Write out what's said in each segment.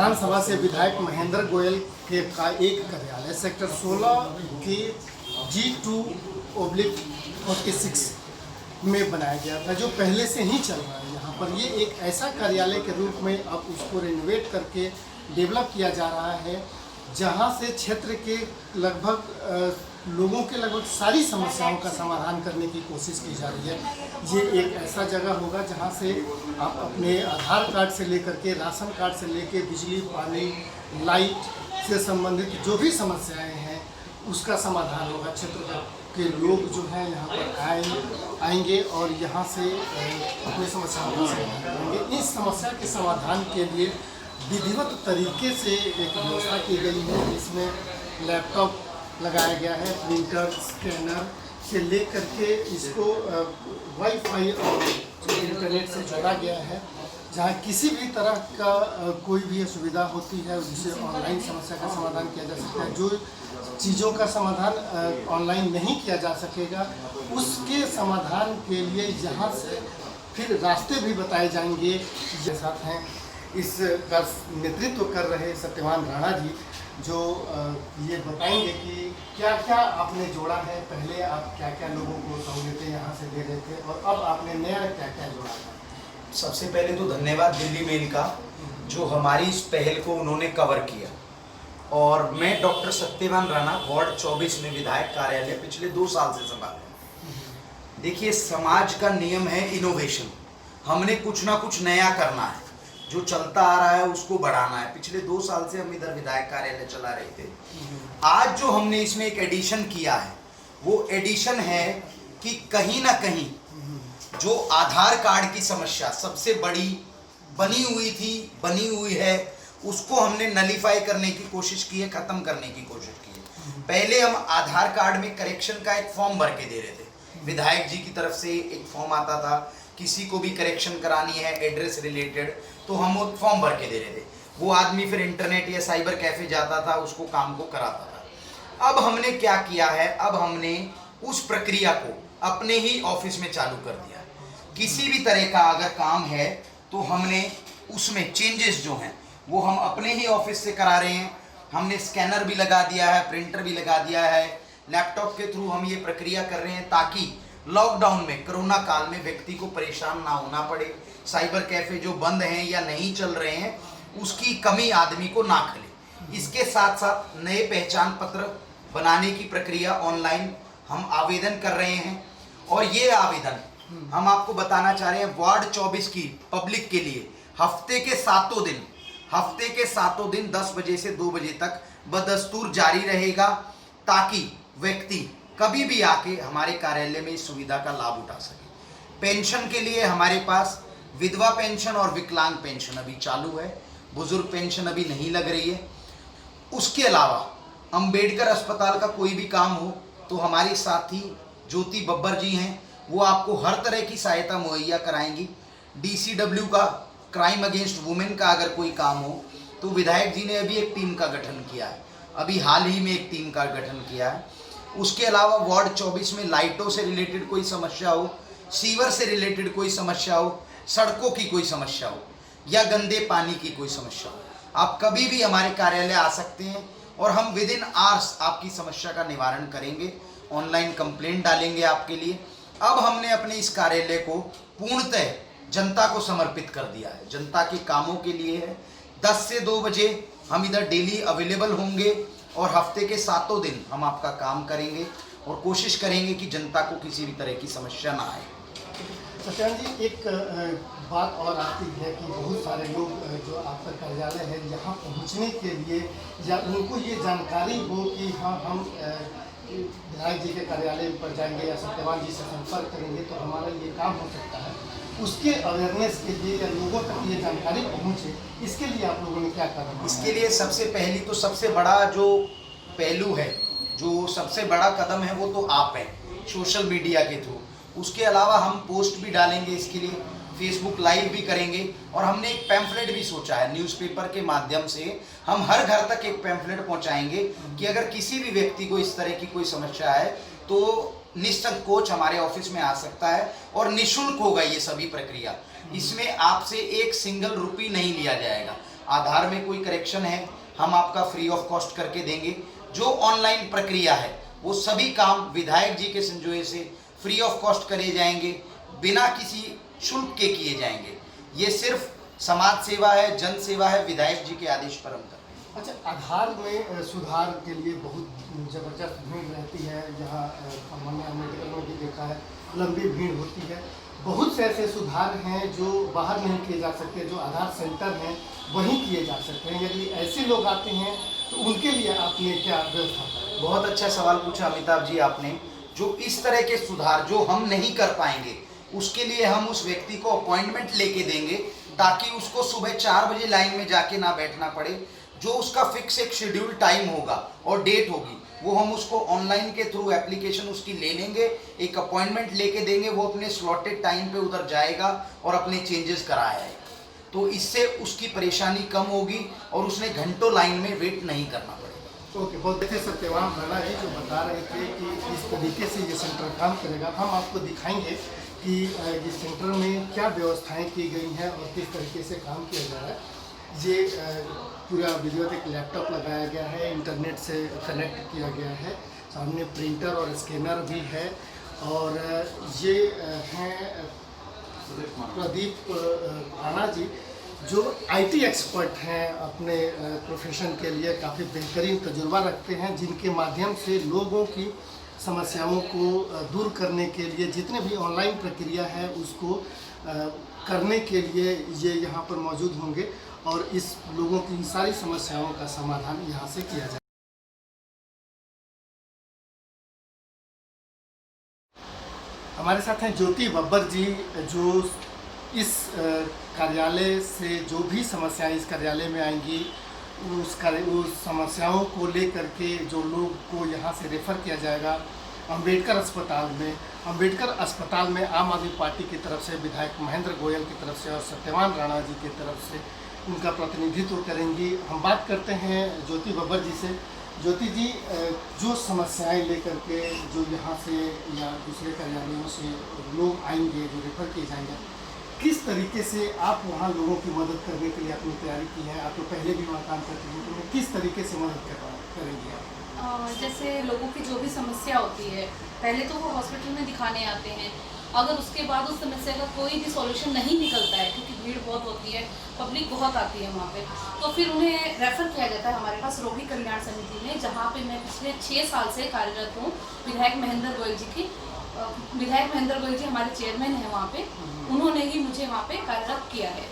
विधानसभा से विधायक महेंद्र गोयल के का एक कार्यालय सेक्टर 16 के G2/46 में बनाया गया था, जो पहले से ही चल रहा है। यहाँ पर ये एक ऐसा कार्यालय के रूप में अब उसको रेनोवेट करके डेवलप किया जा रहा है, जहाँ से क्षेत्र के लगभग लोगों के लगभग सारी समस्याओं का समाधान करने की कोशिश की जा रही है। ये एक ऐसा जगह होगा जहाँ से आप अपने आधार कार्ड से लेकर के राशन कार्ड से लेकर बिजली, पानी, लाइट से संबंधित जो भी समस्याएं हैं उसका समाधान होगा। क्षेत्र के लोग जो हैं यहाँ पर आएंगे और यहाँ से अपनी समस्याओं का समाधान करेंगे। इस समस्या के समाधान के लिए विधिवत तरीके से एक व्यवस्था की गई है। इसमें लैपटॉप लगाया गया है, प्रिंटर, स्कैनर से लेकर के इसको वाईफाई और इंटरनेट से जोड़ा गया है, जहाँ किसी भी तरह का कोई भी असुविधा होती है जिसे ऑनलाइन समस्या का समाधान किया जा सकता है। जो चीज़ों का समाधान ऑनलाइन नहीं किया जा सकेगा, उसके समाधान के लिए यहाँ से फिर रास्ते भी बताए जाएंगे। ये साथ हैं इसका नेतृत्व कर रहे सत्यवान राणा जी, जो ये बताएंगे कि क्या क्या आपने जोड़ा है। पहले आप क्या क्या लोगों को सहूलियतें यहाँ से दे रहे थे और अब आपने नया क्या क्या जोड़ा है। सबसे पहले तो धन्यवाद दिल्ली मेल का, जो हमारी इस पहल को उन्होंने कवर किया। और मैं डॉक्टर सत्यवान राणा वार्ड 24 में विधायक कार्यालय पिछले 2 साल से संभाल रहा हूं। देखिए, समाज का नियम है इनोवेशन। हमने कुछ ना कुछ नया करना है, जो चलता आ रहा है उसको बढ़ाना है। पिछले 2 साल से हम इधर विधायक कार्यालय चला रहे थे। आज जो हमने इसमें एक एडिशन किया है, वो एडिशन है कि कहीं ना कहीं जो आधार कार्ड की समस्या सबसे बड़ी बनी हुई है, उसको हमने नलीफाई करने की कोशिश की है, खत्म करने की कोशिश की है। पहले हम आधार कार्ड में करेक्शन का एक फॉर्म भर के दे रहे थे। विधायक जी की तरफ से एक फॉर्म आता था, किसी को भी करेक्शन करानी है एड्रेस रिलेटेड, तो हम वो फॉर्म भर के दे रहे थे। वो आदमी फिर इंटरनेट या साइबर कैफे जाता था, उसको काम को कराता था। अब हमने क्या किया है, अब हमने उस प्रक्रिया को अपने ही ऑफिस में चालू कर दिया। किसी भी तरह का अगर काम है तो हमने उसमें चेंजेस जो हैं वो हम अपने ही ऑफिस से करा रहे हैं। हमने स्कैनर भी लगा दिया है, प्रिंटर भी लगा दिया है, लैपटॉप के थ्रू हम ये प्रक्रिया कर रहे हैं, ताकि लॉकडाउन में, कोरोना काल में व्यक्ति को परेशान ना होना पड़े। साइबर कैफे जो बंद हैं या नहीं चल रहे हैं, उसकी कमी आदमी को ना खले। इसके साथ साथ नए पहचान पत्र बनाने की प्रक्रिया ऑनलाइन हम आवेदन कर रहे हैं। और ये आवेदन हम आपको बताना चाह रहे हैं, वार्ड 24 की पब्लिक के लिए हफ्ते के 7 दिन 10 बजे से 2 बजे तक बदस्तूर जारी रहेगा, ताकि व्यक्ति कभी भी आके हमारे कार्यालय में इस सुविधा का लाभ उठा सके। पेंशन के लिए हमारे पास विधवा पेंशन और विकलांग पेंशन अभी चालू है, बुजुर्ग पेंशन अभी नहीं लग रही है। उसके अलावा अंबेडकर अस्पताल का कोई भी काम हो तो हमारी साथी ज्योति बब्बर जी हैं, वो आपको हर तरह की सहायता मुहैया कराएंगी। DCW का, क्राइम अगेंस्ट वुमेन का अगर कोई काम हो तो विधायक जी ने अभी एक टीम का गठन किया है, अभी हाल ही में एक टीम का गठन किया है। उसके अलावा वार्ड 24 में लाइटों से रिलेटेड कोई समस्या हो, सीवर से रिलेटेड कोई समस्या हो, सड़कों की कोई समस्या हो या गंदे पानी की कोई समस्या हो, आप कभी भी हमारे कार्यालय आ सकते हैं और हम विद इन आवर्स आपकी समस्या का निवारण करेंगे। ऑनलाइन कंप्लेंट डालेंगे आपके लिए। अब हमने अपने इस कार्यालय को पूर्णतः जनता को समर्पित कर दिया है, जनता के कामों के लिए है। 10 से 2 बजे हम इधर डेली अवेलेबल होंगे और हफ्ते के 7 दिन हम आपका काम करेंगे और कोशिश करेंगे कि जनता को किसी भी तरह की समस्या ना आए। सत्यान जी, एक बात और आती है कि बहुत सारे लोग जो आपका कार्यालय है यहाँ पहुँचने के लिए, या उनको ये जानकारी हो कि हाँ हम विधायक जी के कार्यालय पर जाएंगे या सत्यवान जी से संपर्क करेंगे तो हमारा ये काम हो सकता है, उसके अवेयरनेस के लिए या लोगों तक ये जानकारी पहुँचे, इसके लिए आप लोगों ने क्या करना है? इसके लिए सबसे पहली तो सबसे बड़ा जो पहलू है, जो सबसे बड़ा कदम है, वो तो आप हैं, सोशल मीडिया के थ्रू। उसके अलावा हम पोस्ट भी डालेंगे, इसके लिए फेसबुक लाइव भी करेंगे और हमने एक पैम्फलेट भी सोचा है, न्यूज़पेपर के माध्यम से हम हर घर तक एक पैम्फलेट पहुंचाएंगे कि अगर किसी भी व्यक्ति को इस तरह की कोई समस्या है तो निसंकोच हमारे ऑफिस में आ सकता है और निःशुल्क होगा ये सभी प्रक्रिया। इसमें आपसे एक सिंगल रुपी नहीं लिया जाएगा। आधार में कोई करेक्शन है हम आपका फ्री ऑफ कॉस्ट करके देंगे। जो ऑनलाइन प्रक्रिया है वो सभी काम विधायक जी के संजोए से फ्री ऑफ कॉस्ट करे जाएंगे, बिना किसी शुल्क के किए जाएंगे। ये सिर्फ समाज सेवा है, जन सेवा है, विधायक जी के आदेश पर हम कर रहे हैं। अच्छा, आधार में सुधार के लिए बहुत ज़बरदस्त भीड़ रहती है, जहाँ हमने मेडिकल में भी देखा है लंबी भीड़ होती है। बहुत से ऐसे सुधार हैं जो बाहर नहीं किए जा सकते, जो आधार सेंटर हैं वहीं किए जा सकते हैं। यदि ऐसे लोग आते हैं तो उनके लिए आपने क्या व्यवस्था की? बहुत अच्छा सवाल पूछा अमिताभ जी आपने। जो इस तरह के सुधार जो हम नहीं कर पाएंगे उसके लिए हम उस व्यक्ति को अपॉइंटमेंट लेके देंगे, ताकि उसको सुबह 4 बजे लाइन में जाके ना बैठना पड़े। जो उसका फिक्स एक शेड्यूल टाइम होगा और डेट होगी वो हम उसको ऑनलाइन के थ्रू एप्लीकेशन उसकी ले लेंगे, एक अपॉइंटमेंट लेके देंगे, वो अपने स्लॉटेड टाइम पे उधर जाएगा और अपने चेंजेस कराएगा। तो इससे उसकी परेशानी कम होगी और उसने घंटों लाइन में वेट नहीं करना पड़ेगा। ओके, बहुत देखे सत्यवान राणा है जो बता रहे थे कि इस तरीके से ये सेंटर काम करेगा। हम आपको दिखाएंगे कि इस सेंटर में क्या व्यवस्थाएं की गई हैं और किस तरीके से काम किया जा रहा है। ये पूरा वीडियो एक लैपटॉप लगाया गया है, इंटरनेट से कनेक्ट किया गया है, सामने प्रिंटर और स्कैनर भी है। और ये हैं प्रदीप राणा जी जो आईटी एक्सपर्ट हैं, अपने प्रोफेशन के लिए काफ़ी बेहतरीन तजुर्बा रखते हैं, जिनके माध्यम से लोगों की समस्याओं को दूर करने के लिए जितने भी ऑनलाइन प्रक्रिया है उसको करने के लिए ये यहाँ पर मौजूद होंगे और इस लोगों की सारी समस्याओं का समाधान यहाँ से किया जाए। हमारे साथ हैं ज्योति बब्बर जी, जो इस कार्यालय से जो भी समस्याएं इस कार्यालय में आएंगी उस समस्याओं को लेकर के जो लोग को यहाँ से रेफ़र किया जाएगा अंबेडकर अस्पताल में। अंबेडकर अस्पताल में आम आदमी पार्टी की तरफ से विधायक महेंद्र गोयल की तरफ से और सत्यवान राणा जी की तरफ से उनका प्रतिनिधित्व करेंगी। हम बात करते हैं ज्योति बब्बर जी से। ज्योति जी, जो समस्याएं लेकर के जो यहाँ से या दूसरे कार्यालयों से लोग आएंगे, जो रेफर किए जाएंगे, किस तरीके से आप वहाँ लोगों की मदद करने के लिए अपनी तैयारी की है? आप तो पहले भी वहाँ काम करते हैं, तो किस तरीके से मदद करेंगे आप? जैसे लोगों की जो भी समस्या होती है, पहले तो वो हॉस्पिटल में दिखाने आते हैं। अगर उसके बाद उस समस्या का कोई भी सॉल्यूशन नहीं निकलता है, क्योंकि भीड़ बहुत होती है, पब्लिक बहुत आती है वहाँ पे, तो फिर उन्हें रेफ़र किया जाता है हमारे पास रोगी कल्याण समिति में, जहाँ पे मैं पिछले 6 साल से कार्यरत हूँ। विधायक महेंद्र गोयल जी हमारे चेयरमैन हैं वहाँ पे, उन्होंने ही मुझे वहाँ पे कार्यरत किया है।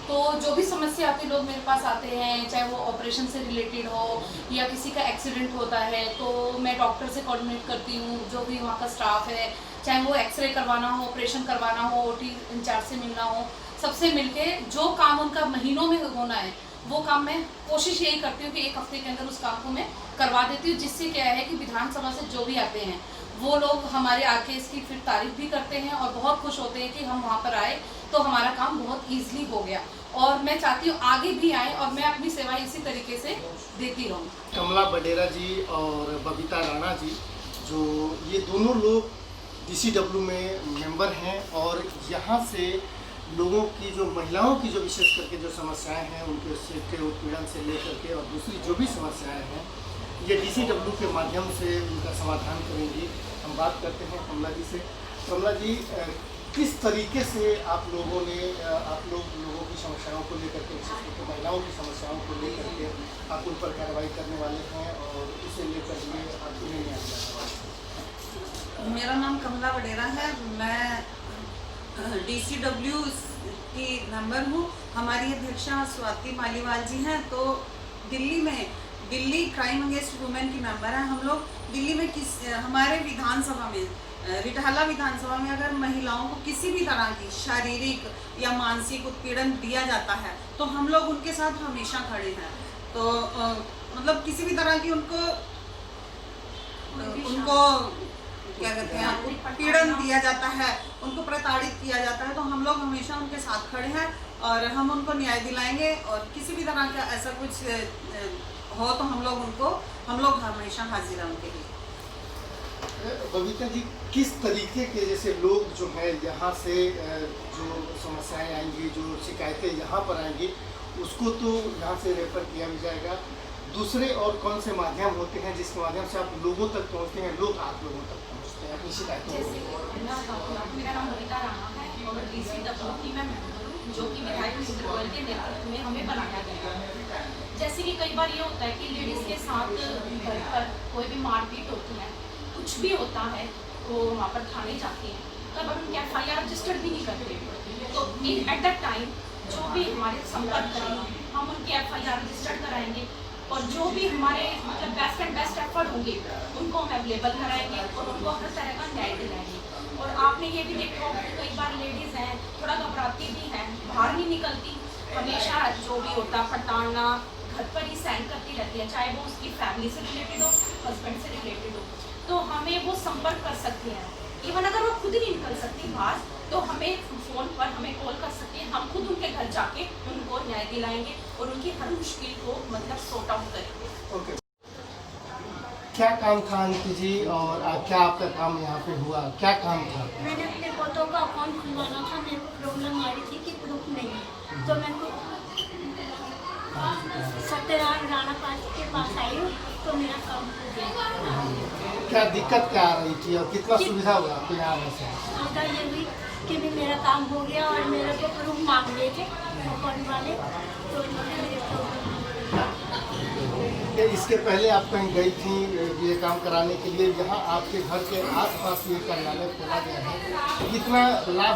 तो जो भी समस्या आती है, लोग मेरे पास आते हैं, चाहे वो ऑपरेशन से रिलेटेड हो या किसी का एक्सीडेंट होता है, तो मैं डॉक्टर से कोऑर्डिनेट करती हूँ, जो भी वहाँ का स्टाफ है, चाहे वो एक्सरे करवाना हो, ऑपरेशन करवाना हो, ओटी इंचार्ज से मिलना हो, सबसे मिलके जो काम उनका महीनों में होना है वो काम मैं कोशिश यही करती हूँ कि 1 हफ्ते के अंदर उस काम को मैं करवा देती हूँ। जिससे क्या है कि विधानसभा से जो भी आते हैं वो लोग हमारे आके इसकी फिर तारीफ भी करते हैं और बहुत खुश होते हैं कि हम वहाँ पर आए तो हमारा काम बहुत ईजिली हो गया। और मैं चाहती हूँ आगे भी आए और मैं अपनी सेवा इसी तरीके से देती रहूँ। कमला बडेरा जी और बबीता राणा जी, जो ये दोनों लोग DCW में मेंबर हैं और यहाँ से लोगों की जो महिलाओं की जो विशेष करके जो समस्याएं हैं उनके से उत्पीड़न से लेकर के और दूसरी जो भी समस्याएं हैं ये DCW के माध्यम से उनका समाधान करेंगी। हम बात करते हैं कमला जी से। कमला जी, किस तरीके से आप लोगों की समस्याओं को लेकर के, विशेष करके महिलाओं की समस्याओं को लेकर के आप उन पर कार्रवाई करने वाले हैं और इसे लेकर के आप उन्हें न्याय दिलाने? मेरा नाम कमला बडेरा है, मैं DCW की मेंबर हूँ। हमारी अध्यक्षा स्वाति मालीवाल जी हैं। तो दिल्ली क्राइम अगेंस्ट वुमेन की मेंबर है हम लोग। दिल्ली में हमारे विधानसभा में, रिटाला विधानसभा में अगर महिलाओं को किसी भी तरह की शारीरिक या मानसिक उत्पीड़न दिया जाता है तो हम लोग उनके साथ हमेशा खड़े हैं। तो मतलब किसी भी तरह की उनको क्या कहते हैं, उत्पीड़न दिया जाता है, उनको प्रताड़ित किया जाता है, तो हम लोग हमेशा उनके साथ खड़े हैं और हम उनको न्याय दिलाएंगे। और किसी भी तरह का ऐसा कुछ हो तो हम लोग हमेशा हाजिर हैं उनके लिए। बबीता जी, किस तरीके के जैसे लोग जो है यहाँ से जो समस्याएं आएंगी, जो शिकायतें यहाँ पर आएंगी, उसको तो यहाँ से रेफर किया भी जाएगा। दूसरे और कौन से माध्यम होते हैं जिसके माध्यम से आप लोगों तक पहुँचते हैं, लोग आप लोगों तक पहुँचते हैं अपनी शिकायतों जैसे को? मेरा नाम बबीता राणा है और डीसी दफ्तर की मैं मेंबर हूँ, जो कि विधायक महेंद्र गोयल के नेतृत्व में हमें बनाया गया है। जैसे कि कई बार ये होता है कि लेडीज़ के साथ घर पर कोई भी मारपीट होती है, कुछ भी होता है, वो वहाँ पर थाने जाती हैं, कई बार उनके FIR रजिस्टर्ड भी नहीं करते। तो एट दैट टाइम जो भी हमारे संपर्क करेंगे, हम उनके FIR रजिस्टर्ड कराएंगे और जो भी हमारे मतलब बेस्ट एंड बेस्ट एफर्ट होंगे उनको हम अवेलेबल कराएंगे और उनको हर तरह का न्याय दिलाएंगे। और आपने ये भी देखा होगा कि कई बार लेडीज़ हैं थोड़ा घबराती भी हैं, बाहर नहीं निकलती, हमेशा जो भी होता पटाना घर पर ही सहन करती रहती है, चाहे वो उसकी फैमिली से रिलेटेड हो, हस्बैंड से रिलेटेड हो, तो हमें वो संपर्क कर सकती हैं। इवन अगर वो खुद ही नहीं निकल सकती बाहर तो हमें फ़ोन पर हमें कॉल कर सकती हैं, हम खुद उनके घर जाके उनको न्याय दिलाएंगे और उनकी हर मुश्किल को मतलब सॉर्ट आउट करेंगे। ओके, क्या काम था आंटी जी और क्या आपका काम यहाँ पे हुआ, क्या काम था? मैंने अपने पोतों का अकाउंट खुलवाना था, मेरे को प्रॉब्लम आ रही थी कि प्रूफ नहीं है, तो मैं सत्यनारायण राणा पास के पास आई हूँ, तो मेरा काम हो गया। क्या दिक्कत क्या आ रही थी और कितना सुविधा हुआ आपको यहाँ आने से? सुविधा ये हुई कि भी मेरा काम हो गया और मेरे को प्रूफ मांग रहे थे अकाउंट वाले, तो उन्होंने मेरे को कि इसके पहले आप कहीं गई थी ये काम कराने के लिए? यहाँ आपके घर के आसपास ये कार्यालय खोला गया है, कितना लाभ